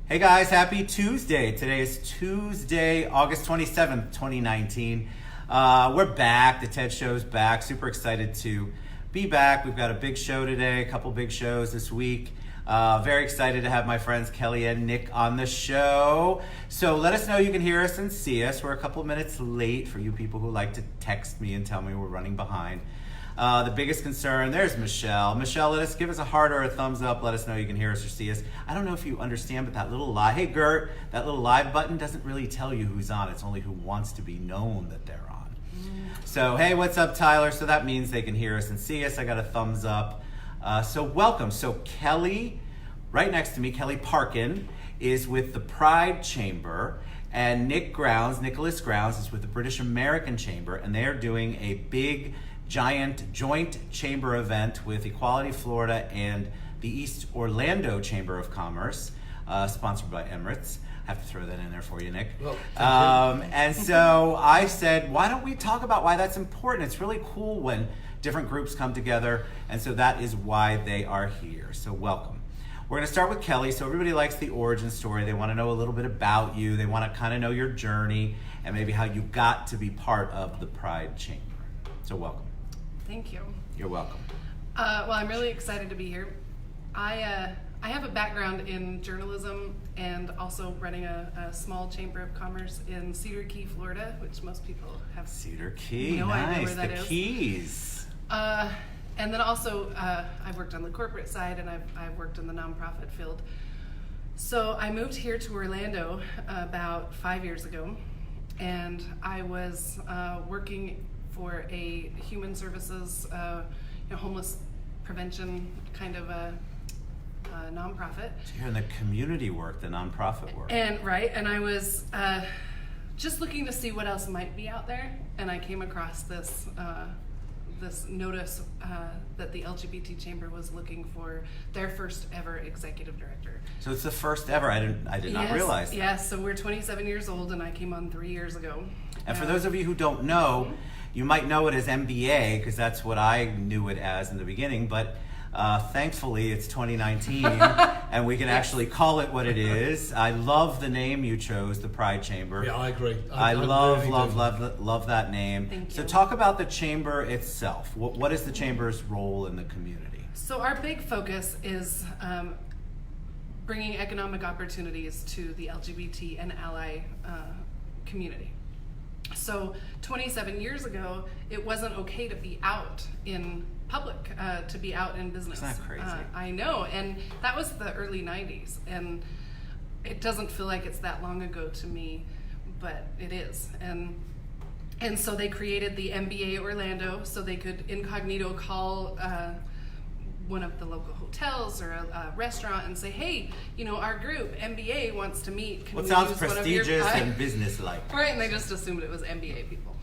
Hey guys, happy Tuesday. Today is Tuesday, August 27th, 2019. We're back. The TED Show's back. Super excited to be back. We've got a big show today, a couple big shows this week. Very excited to have my friends Kellie and Nick on the show. So let us know you can hear us and see us. We're a couple minutes late for you people who like to text me and tell me we're running behind. The biggest concern, there's Michelle. Michelle, give us a heart or a thumbs up. Let us know you can hear us or see us. I don't know if you understand, but that little live, hey Gert, that little live button doesn't really tell you who's on. It's only who wants to be known that they're on. So, hey, what's up, Tyler? So that means they can hear us and see us. I got a thumbs up. So welcome. So Kellie, right next to me, Kellie Parkin, is with the Pride Chamber. And Nicholas Grounds is with the British American Chamber. And they are doing a big giant joint chamber event with Equality Florida and the East Orlando Chamber of Commerce, sponsored by Emirates. I have to throw that in there for you, Nick. Well, and so I said, why don't we talk about why that's important? It's really cool when different groups come together, and so that is why they are here. So welcome. We're going to start with Kellie. So everybody likes the origin story. They want to know a little bit about you. They want to kind of know your journey and maybe how you got to be part of the Pride Chamber. So welcome. Thank you. You're welcome. Well, I'm really excited to be here. I have a background in journalism and also running a small chamber of commerce in Cedar Key, Florida, which most people have Cedar Key, no nice. idea where that the is. Keys. And then also, I've worked on the corporate side and I've worked in the nonprofit field. So I moved here to Orlando about 5 years ago, and I was working for a human services, homeless prevention kind of a nonprofit. So you're in the community work, the nonprofit work. And I was just looking to see what else might be out there, and I came across this notice that the LGBT Chamber was looking for their first ever executive director. So it's the first ever. I did not realize that. Yes, so we're 27 years old, and I came on 3 years ago. And for those of you who don't know, you might know it as MBA because that's what I knew it as in the beginning, but thankfully it's 2019 and we can actually call it what it is. I love the name you chose, the Pride Chamber. Yeah, I agree. I love that name. Thank So you. talk about the chamber itself. What is the chamber's role in the community? So our big focus is bringing economic opportunities to the LGBT and ally community. So 27 years ago, it wasn't okay to be out in public, to be out in business. Isn't that crazy? I know, and that was the early 90s, and it doesn't feel like it's that long ago to me, but it is. And so they created the MBA Orlando so they could incognito call one of the local hotels or a restaurant and say, hey, our group, MBA, wants to meet. Can What we sounds use one of prestigious and business-like. Right, and they just assumed it was MBA people.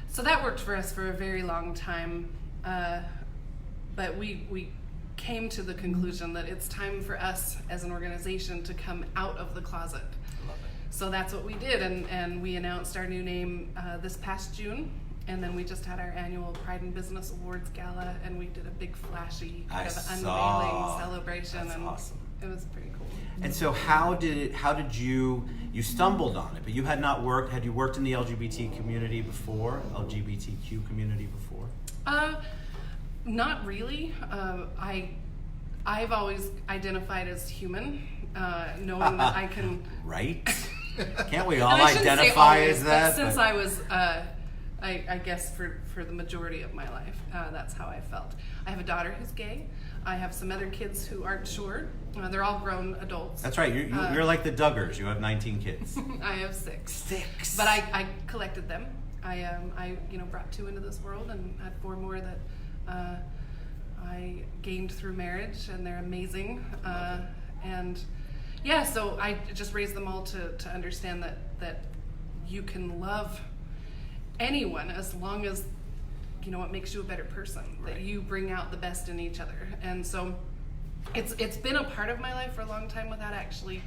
So that worked for us for a very long time, but we came to the conclusion that it's time for us as an organization to come out of the closet. Love it. So that's what we did, and we announced our new name this past June. And then we just had our annual Pride in Business Awards Gala, and we did a big flashy kind of unveiling celebration. That's and awesome. It was pretty cool. And so how did you stumbled on it, but you had you worked in the LGBTQ community before? Not really. I've always identified as human, knowing that I can. Right? Can't we all And I shouldn't say identify always, as that? but since I was, I guess for the majority of my life, that's how I felt. I have a daughter who's gay. I have some other kids who aren't sure. They're all grown adults. That's right. You're like the Duggars. You have 19 kids. I have 6. 6. But I collected them. I brought 2 into this world and had 4 more that I gained through marriage, and they're amazing. And yeah, so I just raised them all to understand that you can love anyone as long as it makes you a better person. Right. That you bring out the best in each other, and so it's been a part of my life for a long time without actually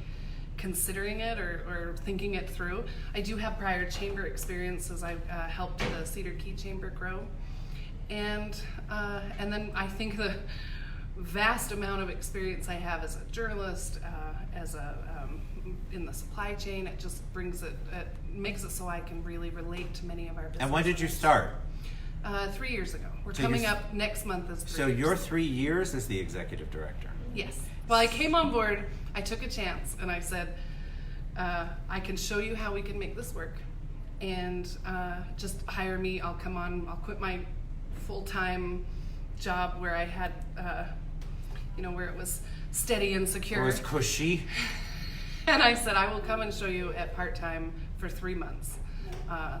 considering it or thinking it through. I do have prior chamber experiences. I helped the Cedar Key Chamber grow, and then I think vast amount of experience I have as a journalist, in the supply chain. It just makes it so I can really relate to many of our businesses. And when did you start? 3 years ago. We're coming up next month as 3 years. So you're 3 years as the executive director? Yes. Well, I came on board, I took a chance, and I said, I can show you how we can make this work. And just hire me, I'll come on, I'll quit my full-time job where I had, where it was steady and secure. It was cushy. And I said, I will come and show you at part-time for 3 months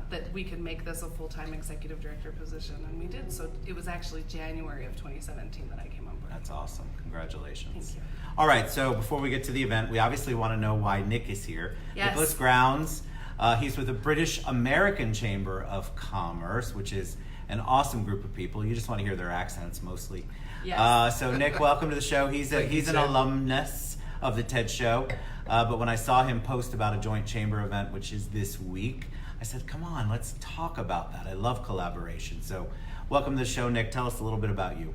that we can make this a full-time executive director position. And we did. So it was actually January of 2017 that I came on board. That's awesome. Congratulations. Thank you. All right, so before we get to the event, we obviously want to know why Nick is here. Yes. Nicholas Grounds, he's with the British American Chamber of Commerce, which is an awesome group of people. You just want to hear their accents mostly. Yes. So Nick, welcome to the show. He's an alumnus of the TED Show. But when I saw him post about a joint chamber event, which is this week, I said, come on, let's talk about that. I love collaboration. So welcome to the show, Nick. Tell us a little bit about you.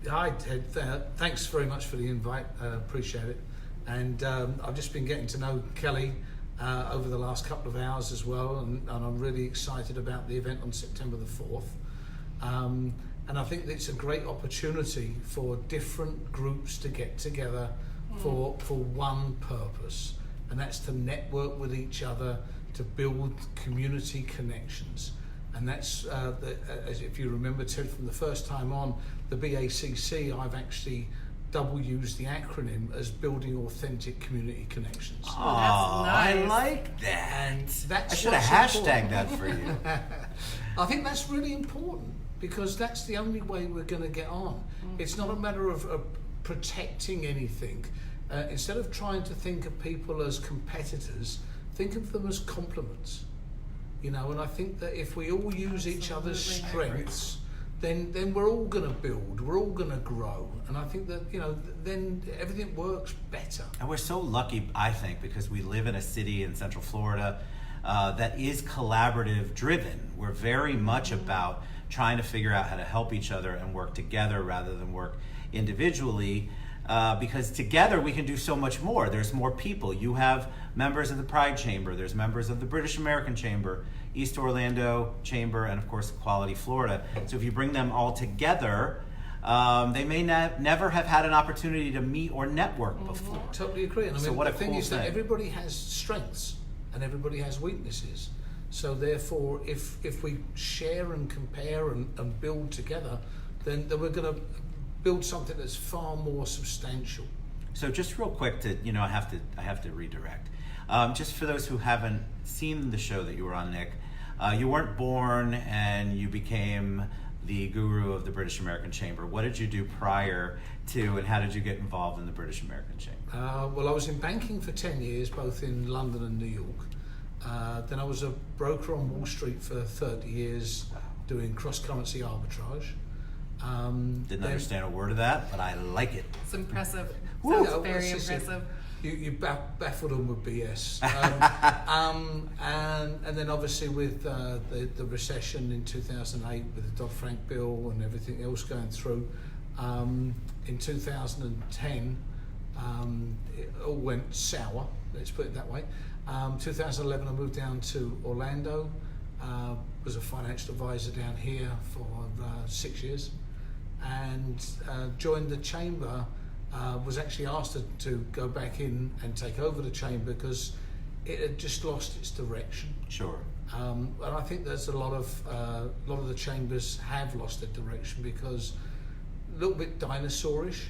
Hi, Ted. Thanks very much for the invite. Appreciate it. And I've just been getting to know Kellie over the last couple of hours as well, and I'm really excited about the event on September the 4th. And I think it's a great opportunity for different groups to get together for one purpose, and that's to network with each other, to build community connections. And that's, as if you remember, Ted, from the first time on, the BACC, I've actually double used the acronym as building authentic community connections. Oh, that's nice. I like that. And that's I should have hashtagged that for you. I think that's really important, because that's the only way we're going to get on. It's not a matter of protecting anything. Instead of trying to think of people as competitors, think of them as complements. And I think that if we all use each other's strengths, then we're all going to build, we're all going to grow. And I think that, then everything works better. And we're so lucky, I think, because we live in a city in Central Florida that is collaborative driven. We're very much about trying to figure out how to help each other and work together rather than work individually, because together we can do so much more. There's more people. You have members of the Pride Chamber, there's members of the British American Chamber, East Orlando Chamber, and of course Equality Florida. So if you bring them all together, they may never have had an opportunity to meet or network before. Totally agree. And I mean, what the a thing cool is that thing. everybody has strengths and everybody has weaknesses. So therefore, if we share and compare and build together, then we're going to build something that's far more substantial. So just real quick I have to redirect. Just for those who haven't seen the show that you were on, Nick, you weren't born and you became the guru of the British American Chamber. What did you do prior to, and how did you get involved in the British American Chamber? Well, I was in banking for 10 years, both in London and New York. Then I was a broker on Wall Street for 30 years, doing cross-currency arbitrage. Didn't understand a word of that, but I like it. It's impressive. Woo! Sounds very impressive. You baffled them with BS. And then obviously with the recession in 2008 with the Dodd-Frank bill and everything else going through, in 2010 it all went sour, let's put it that way. 2011 I moved down to Orlando, was a financial advisor down here for 6 years, and joined the chamber. Was actually asked to go back in and take over the chamber because it had just lost its direction. Sure. And I think there's a lot of the chambers have lost their direction because a little bit dinosaurish.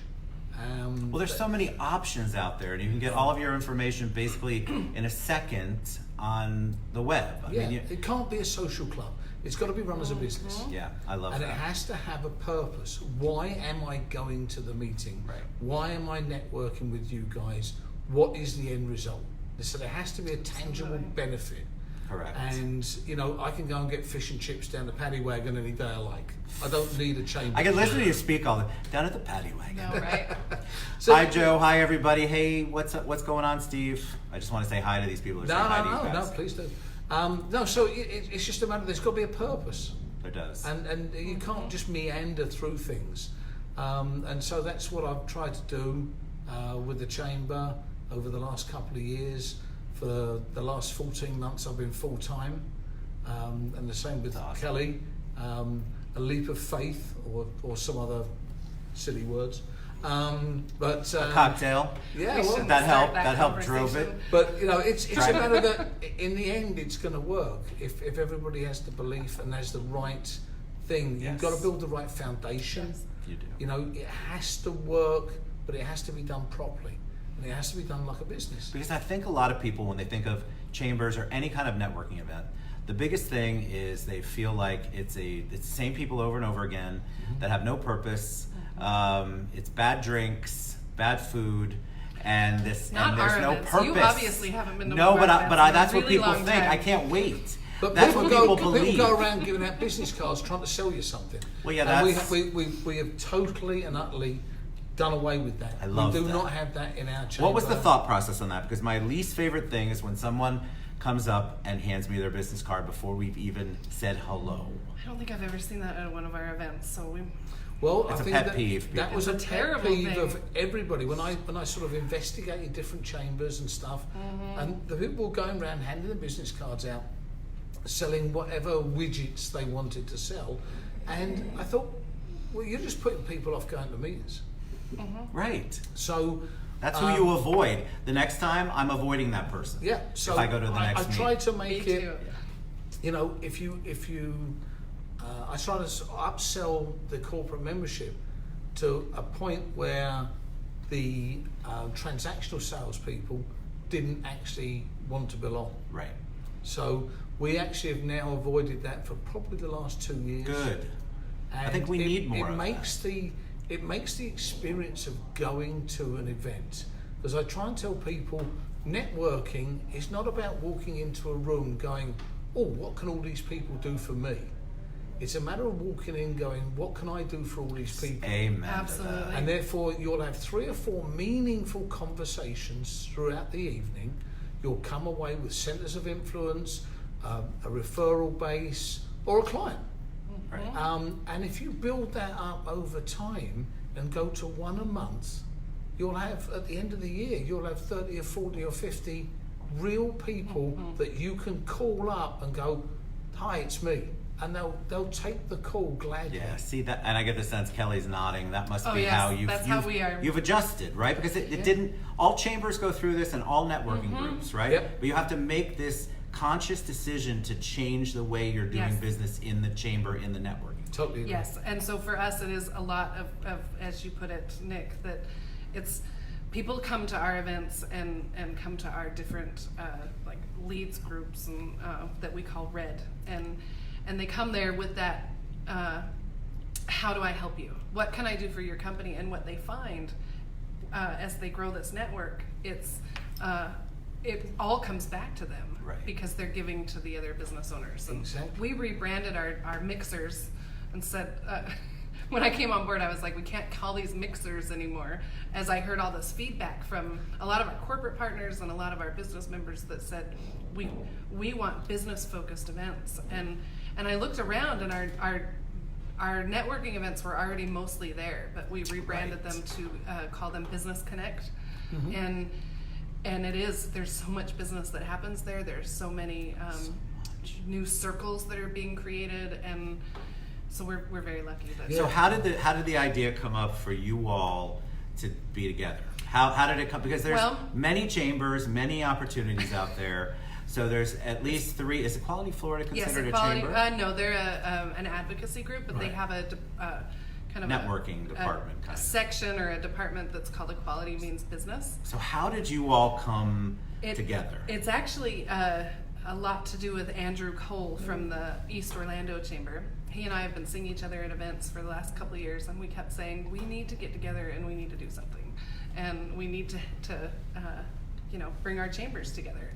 Well, there's so many options out there, and you can get all of your information basically in a second on the web. I mean, it can't be a social club. It's got to be run as a business. Yeah, I love and that. And it has to have a purpose. Why am I going to the meeting? Right. Why am I networking with you guys? What is the end result? So there has to be a tangible benefit. Correct. And, I can go and get fish and chips down the paddy wagon any day I like. I don't need a chamber. I can listen to you speak all the down at the paddy wagon. No, right? Hi, Joe. Hi, everybody. Hey, what's up? What's going on, Steve? I just want to say hi to these people who say hi to you guys. No, please do. So it's just a matter, there's got to be a purpose. There does. And you can't just meander through things. And so that's what I've tried to do with the Chamber over the last couple of years. For the last 14 months I've been full-time, and the same with Kelly. A leap of faith, or some other silly words. But a cocktail. Yeah, well, that helped drove it. But it's a matter that in the end it's going to work if everybody has the belief and has the right thing. You've got to build the right foundation. Yes. You do. It has to work, but it has to be done properly, and it has to be done like a business. Because I think a lot of people, when they think of chambers or any kind of networking event, the biggest thing is they feel like it's the same people over and over again that have no purpose. It's bad drinks, bad food, and there's no purpose. You obviously haven't been to No, one but of that's in a what really people long think. time. I can't wait. But that's what people believe. People go around giving out business cards trying to sell you something. Well, yeah, and we have totally and utterly done away with that. I love We do that. not have that in our chamber. What was the thought process on that? Because my least favorite thing is when someone comes up and hands me their business card before we've even said hello. I don't think I've ever seen that at one of our events. So Well, it's I a think pet peeve. that was It's a a pet terrible peeve thing. of everybody. When I sort of investigated different chambers and stuff, and the people were going around handing the business cards out, selling whatever widgets they wanted to sell, and I thought, well, you're just putting people off going to meetings. Right. So That's who you avoid. The next time, I'm avoiding that person. yeah. So if I go to the next I meeting. try to me make too. it. If you, I try to upsell the corporate membership to a point where the transactional salespeople didn't actually want to belong. Right. So we actually have now avoided that for probably the last 2 years. Good. And I think we need more of it makes the experience of going to an event, because I try and tell people networking is not about walking into a room going, oh, what can all these people do for me? It's a matter of walking in going, what can I do for all these people? Amen. Absolutely. And therefore you'll have 3 or 4 meaningful conversations throughout the evening. You'll come away with centres of influence, a referral base, or a client. Right. And if you build that up over time and go to 1 a month, you'll have, at the end of the year, you'll have 30 or 40 or 50 real people that you can call up and go, hi, it's me. And they'll take the call gladly. Yeah, see that, and I get the sense Kelly's nodding. That must be yes, how how we are. you've adjusted, right? Because it didn't. All chambers go through this, and all networking groups, right? Yep. But you have to make this conscious decision to change the way you're doing Yes. business in the chamber, in the networking. Totally agree. Yes, and so for us, it is a lot of as you put it, Nick, that it's people come to our events and come to our different like leads groups and that we call Red, and they come there with that. How do I help you? What can I do for your company? And what they find as they grow this network, it all comes back to them. Right. Because they're giving to the other business owners. And Exactly. we rebranded our mixers and said, when I came on board, I was like, we can't call these mixers anymore, as I heard all this feedback from a lot of our corporate partners and a lot of our business members that said, we want business-focused events. And I looked around, and our networking events were already mostly there, but we rebranded them to call them Business Connect. And there's so much business that happens there. There's so many new circles that are being created, and so we're very lucky. So how did the idea come up for you all to be together? How did it come? Because there's many chambers, many opportunities out there. So there's at least 3. Is Equality Florida considered a chamber? No, they're an advocacy group, but they have a kind of networking department, a section or a department that's called Equality Means Business. So how did you all come together? It's actually a lot to do with Andrew Cole from the East Orlando Chamber. He and I have been seeing each other at events for the last couple of years, and we kept saying, we need to get together and we need to do something. And we need to bring our chambers together.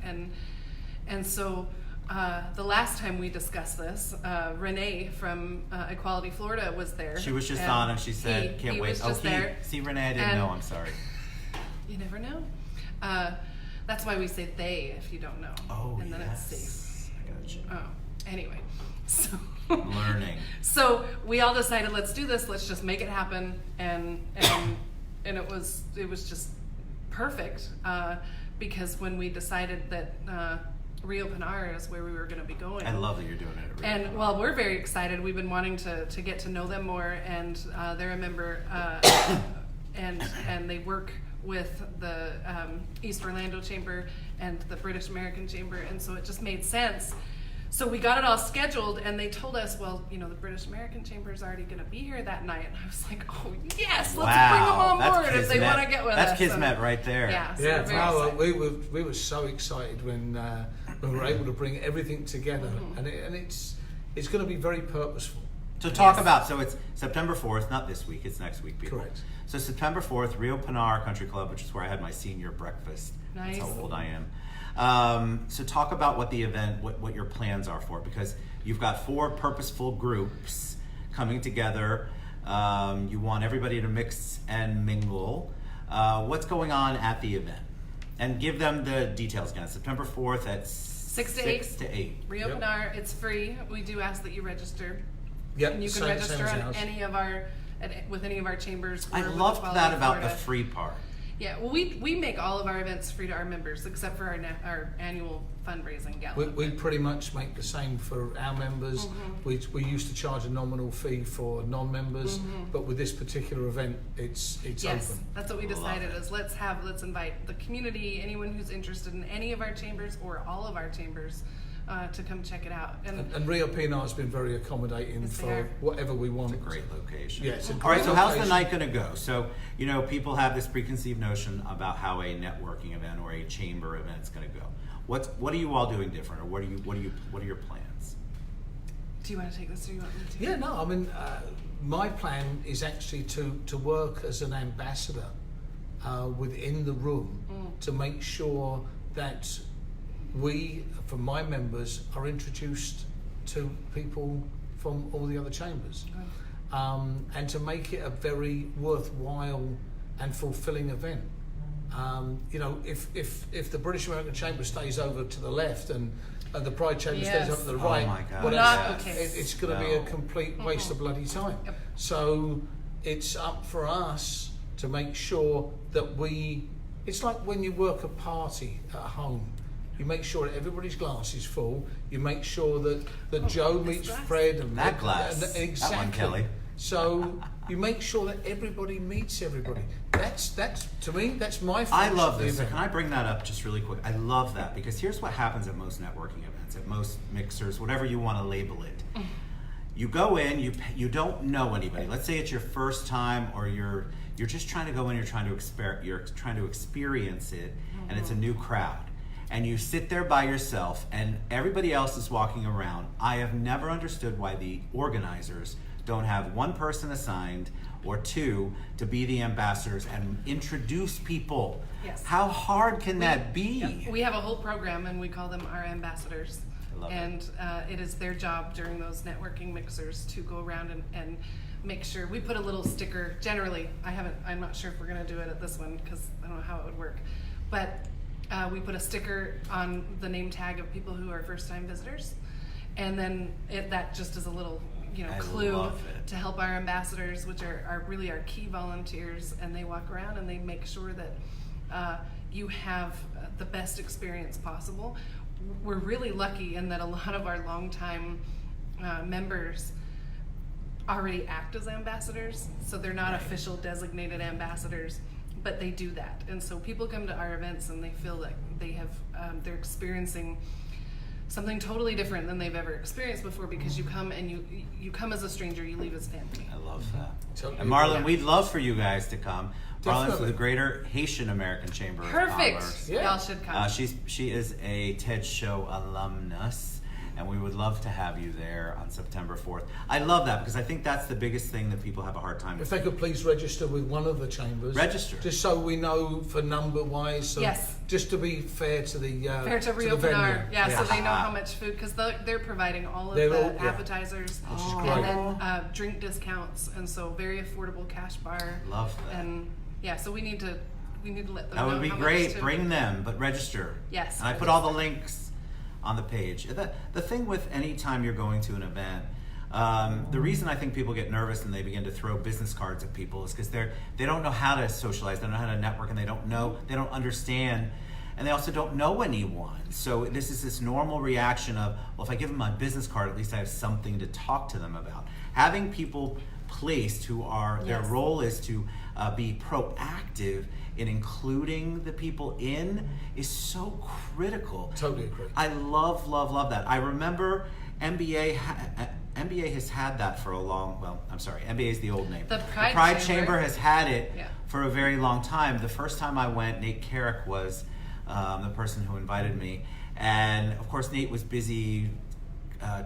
And so the last time we discussed this, Renee from Equality Florida was there. She was just on, and she said, "Can't he wait." Was just there. See, Renee, I didn't know. I'm sorry. You never know. That's why we say they if you don't know. Oh, and then yes. it's safe. I got you. Oh, Anyway, so Learning. So we all decided, let's do this. Let's just make it happen, and it was just perfect because when we decided that Rio Pinar is where we were going to be going. I love that you're doing it. And well, we're very excited. We've been wanting to get to know them more, and they're a member, and they work with the East Orlando Chamber and the British American Chamber, and so it just made sense. So we got it all scheduled, and they told us, well, the British American Chamber is already going to be here that night. And I was like, oh yes, let's bring them on board if they want to get with us. That's kismet right there. Yeah. So Yeah, we're very excited. we were so excited when we were able to bring everything together, and it's going to be very purposeful. So talk about, so it's September 4th, not this week, it's next week, people. Correct. So September 4th, Rio Pinar Country Club, which is where I had my senior breakfast. Nice. That's how old I am. So talk about what the event, what your plans are for it, because you've got 4 purposeful groups coming together. You want everybody to mix and mingle. What's going on at the event? And give them the details again. September 4th at 6 to 8. Rio Yep. Pinar, it's free. We do ask that you register. Yep, And you can same register as on ours. any of our with any of our chambers. I or with loved Equality that about the Florida. free part. Yeah, well, we make all of our events free to our members, except for our annual fundraising gala. We pretty much make the same for our members. We used to charge a nominal fee for non-members, but with this particular event, it's Yes, open. that's what we Love decided it. is let's invite the community, anyone who's interested in any of our chambers or all of our chambers, to come check it out. And Rio Pinar has been very accommodating Yes, they for are. whatever we want. It's a great location. Yeah, it's a All right, great so how's the location. night going to go? So, people have this preconceived notion about how a networking event or a chamber event is going to go. What are you all doing different, or what are your plans? Do you want to take this, or you want me to? Yeah, no, I mean, my plan is actually to work as an ambassador within the room to make sure that we, from my members, are introduced to people from all the other chambers, and to make it a very worthwhile and fulfilling event. If the British American Chamber stays over to the left and the Pride Chamber Yes. stays over to the Oh right, my God. well, Not it's- okay. it's going to be a No. complete waste of bloody time. Yep. So it's up for us to make sure that it's like when you work a party at home. You make sure that everybody's glass is full. You make sure that Joe this meets glass. Fred and That glass. and That exactly. one, Kelly. So you make sure that everybody meets everybody. That's to me, that's my. I function love of the this. event. Can I bring that up just really quick? I love that because here's what happens at most networking events, at most mixers, whatever you want to label it. You go in, you don't know anybody. Let's say it's your first time, or you're just trying to go in, you're trying to experience it, and it's a new crowd. And you sit there by yourself, and everybody else is walking around. I have never understood why the organizers don't have one person assigned or 2 to be the ambassadors and introduce people. Yes. How hard can that be? Yep. We have a whole program, and we call them our ambassadors. I love it. And it is their job during those networking mixers to go around and make sure we put a little sticker. Generally, I'm not sure if we're going to do it at this one because I don't know how it would work, but we put a sticker on the name tag of people who are first-time visitors, and then that just is a little I clue love it. to help our ambassadors, which are really our key volunteers, and they walk around and they make sure that you have the best experience possible. We're really lucky in that a lot of our longtime members already act as ambassadors, so they're not official designated ambassadors, but they do that. And so people come to our events and they feel like they're experiencing something totally different than they've ever experienced before, because you come and you come as a stranger, you leave as family. I love that. Totally. And Marlon, Yeah. we'd love for you guys to come. Marlon's Definitely. with the Greater Haitian American Chamber of Perfect. Commerce. Yeah. Y'all should come. She is a TED Show alumnus, and we would love to have you there on September 4th. I love that because I think that's the biggest thing that people have a hard time If with. they could please register with one of the chambers. Register. Just so we know for number wise. So Yes. Just to be fair to the Fair to the Rio venue. Pinar, yeah, so they know Yeah. how much food, because they're providing all of They're the all- yeah. appetizers, Which is and great. then drink discounts, and so very affordable cash bar. Love that. And yeah, so we need to let them That know would be how much great. to- Bring them, but register. Yes. And I put all the links on the page. The thing with any time you're going to an event, the reason I think people get nervous and they begin to throw business cards at people is because they don't know how to socialize, they don't know how to network, and they don't understand, and they also don't know anyone. So this is this normal reaction of, well, if I give them my business card, at least I have something to talk to them about. Having people placed who are, their role is to be proactive in including the people in is so critical. Totally agree. I love that. I remember NBA has had that for a long, NBA is the old name. The Pride Chamber has had it Yeah. for a very long time. The first time I went, Nate Carrick was the person who invited me. And of course, Nate was busy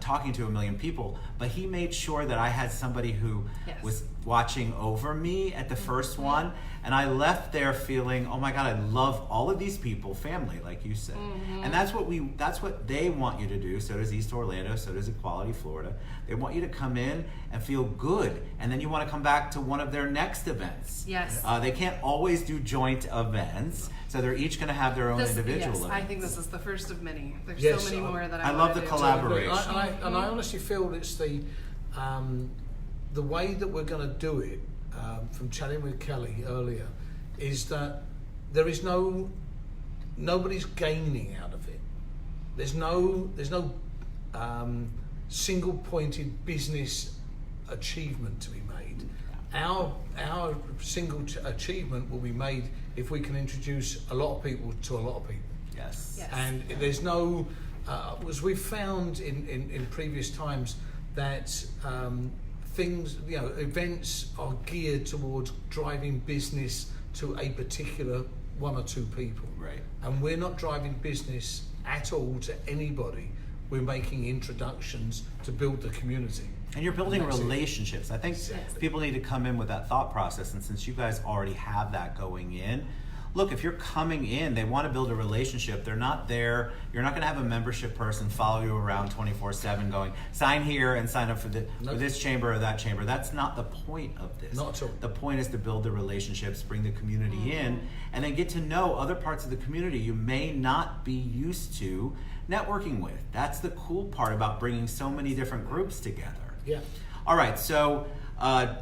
talking to a million people, but he made sure that I had somebody who was watching over me at the first one. And I left there feeling, oh my God, I love all of these people, family, like you said. And that's what they want you to do. So does East Orlando, so does Equality Florida. They want you to come in and feel good. And then you want to come back to one of their next events. Yes. They can't always do joint events. So they're each going to have their own individual events. I think this is the first of many. There's Yes, so many more that I love wanna the do. collaboration. And I honestly feel it's the way that we're going to do it, from chatting with Kelly earlier, is that there is nobody's gaining out of it. There's no single pointed business achievement to be made. Our single achievement will be made if we can introduce a lot of people to a lot of people. Yes. And there's no, as we've found in previous times, that things, events are geared towards driving business to a particular one or two people. Right. And we're not driving business at all to anybody. We're making introductions to build the community. And you're building relationships. I think people need to come in with that thought process. And since you guys already have that going in, look, if you're coming in, they want to build a relationship. They're not there. You're not going to have a membership person follow you around 24/7 going, sign here and sign up for this chamber or that chamber. That's not the point of this. Not at all. The point is to build the relationships, bring the community in, and then get to know other parts of the community you may not be used to networking with. That's the cool part about bringing so many different groups together. Yeah. All right, so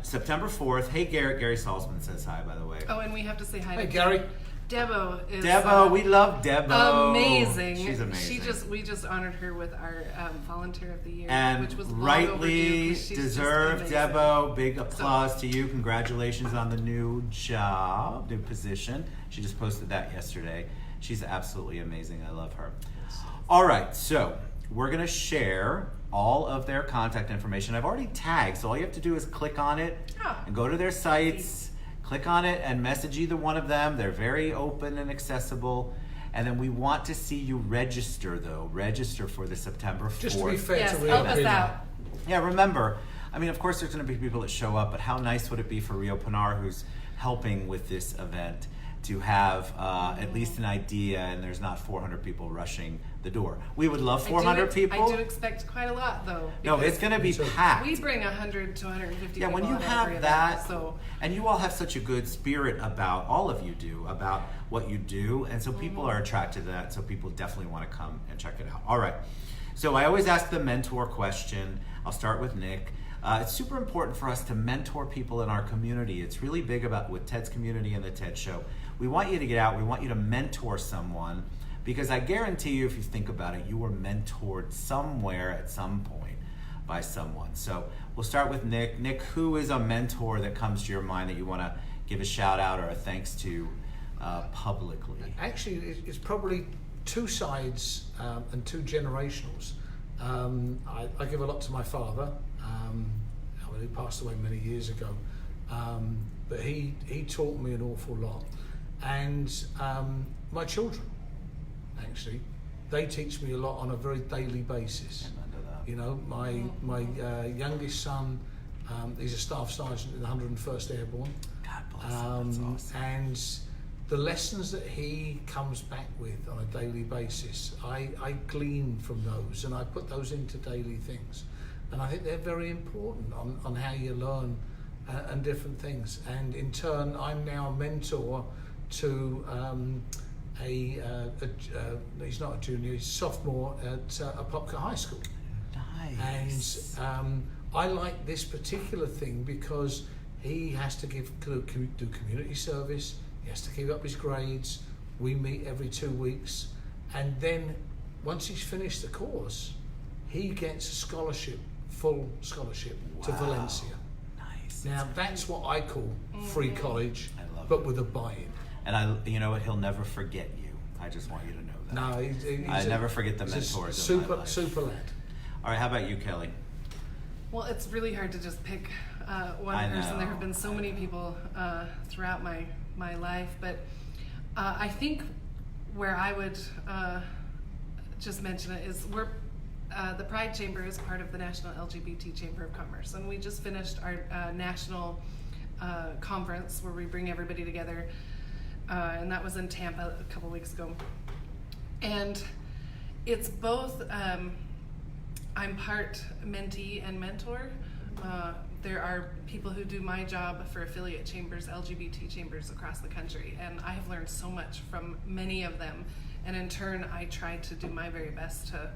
September 4th. Hey, Gary Salzman says hi, by the way. Oh, and we have to say hi Hey, to Gary. Debo is We love Debo. amazing. She's amazing. We just honored her with our Volunteer of the Year, And which was long rightly overdue, 'cause she's just deserved, amazing. Debo. Big applause to you. Congratulations on the new job, new position. She just posted that yesterday. She's absolutely amazing. I love her. All right, so we're going to share all of their contact information. I've already tagged, so all you have to do is click on it and go to their sites, click on it and message either one of them. They're very open and accessible. And then we want to see you register, though. Register for the September 4th. Just to be fair Yes, to Rio help us Pinar. out. Yeah, remember, I mean, of course there's going to be people that show up, but how nice would it be for Rio Pinar, who's helping with this event, to have at least an idea, and there's not 400 people rushing the door. We would love 400 people. I do expect quite a lot, though. No, it's going to be packed. We bring 100 to 150 Yeah, people. when you at have every that, event, so and you all have such a good spirit about, all of you do, about what you do, and so people are attracted to that, so people definitely want to come and check it out. All right, so I always ask the mentor question. I'll start with Nick. It's super important for us to mentor people in our community. It's really big about with Ted's community and the TED Show. We want you to get out. We want you to mentor someone, because I guarantee you, if you think about it, you were mentored somewhere at some point by someone. So we'll start with Nick. Nick, who is a mentor that comes to your mind that you want to give a shout out or a thanks to publicly? Actually, it's probably two sides and two generationals. I give a lot to my father. He passed away many years ago, but he taught me an awful lot. And my children, actually, they teach me a lot on a very daily basis. You know, my youngest son, he's a staff sergeant in the 101st Airborne. God bless him. That's awesome. And the lessons that he comes back with on a daily basis, I glean from those, and I put those into daily things. And I think they're very important on how you learn and different things. And in turn, I'm now a mentor to he's not a junior, he's a sophomore at Apopka High School. Nice. And I like this particular thing because he has to do community service, he has to keep up his grades, we meet every 2 weeks, and then once he's finished the course, he gets a scholarship, full scholarship to Valencia. Nice. Now that's what I call free college, but with a buy-in. And you know what? He'll never forget you. I just want you to know that. No, I never forget the mentors in my life. Super lad. All right, how about you, Kelly? Well, it's really hard to just pick one person. There have been so many people throughout my life, but I think where I would just mention it is the Pride Chamber is part of the National LGBT Chamber of Commerce, and we just finished our national conference where we bring everybody together, and that was in Tampa a couple weeks ago. And it's both, I'm part mentee and mentor. There are people who do my job for affiliate chambers, LGBT chambers across the country, and I have learned so much from many of them, and in turn I try to do my very best to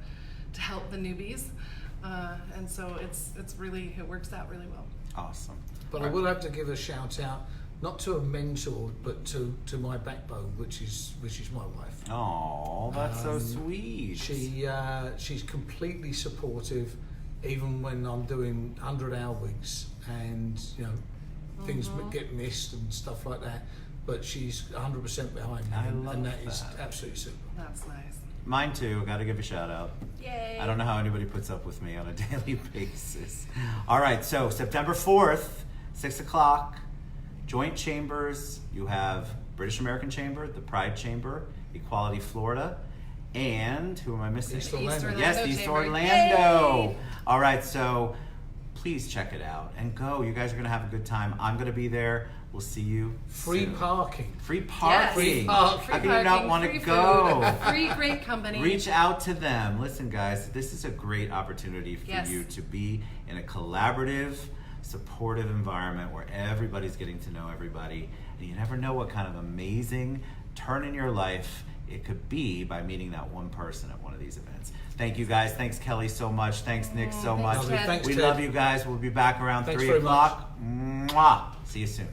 help the newbies, and so it works out really well. Awesome. But I will have to give a shout out, not to a mentor, but to my backbone, which is my wife. Oh, that's so sweet. She's completely supportive, even when I'm doing 100-hour weeks, and things get missed and stuff like that. But she's 100% behind me, and that is absolutely super. That's nice. Mine too. Got to give a shout out. Yay! I don't know how anybody puts up with me on a daily basis. All right, so September 4th, 6 o'clock, joint chambers. You have British American Chamber, the Pride Chamber, Equality Florida, and who am I missing? East Orlando. Yes, East Chamber. Orlando. Yay! All right, so please check it out and go. You guys are gonna have a good time. I'm gonna be there. We'll see you. Free soon. parking. Free parking. Yes. How can you not want to free go? Food, free great company. Reach out to them. Listen, guys, this is a great opportunity for Yes. you to be in a collaborative, supportive environment where everybody's getting to know everybody. And you never know what kind of amazing turn in your life it could be by meeting that one person at one of these events. Thank you, guys. Thanks, Kelly, so much. Thanks, Nick, so much. Ted. Thanks, We Ted. love you guys. We'll be back around Thanks 3 very o'clock. Mwah. See you soon.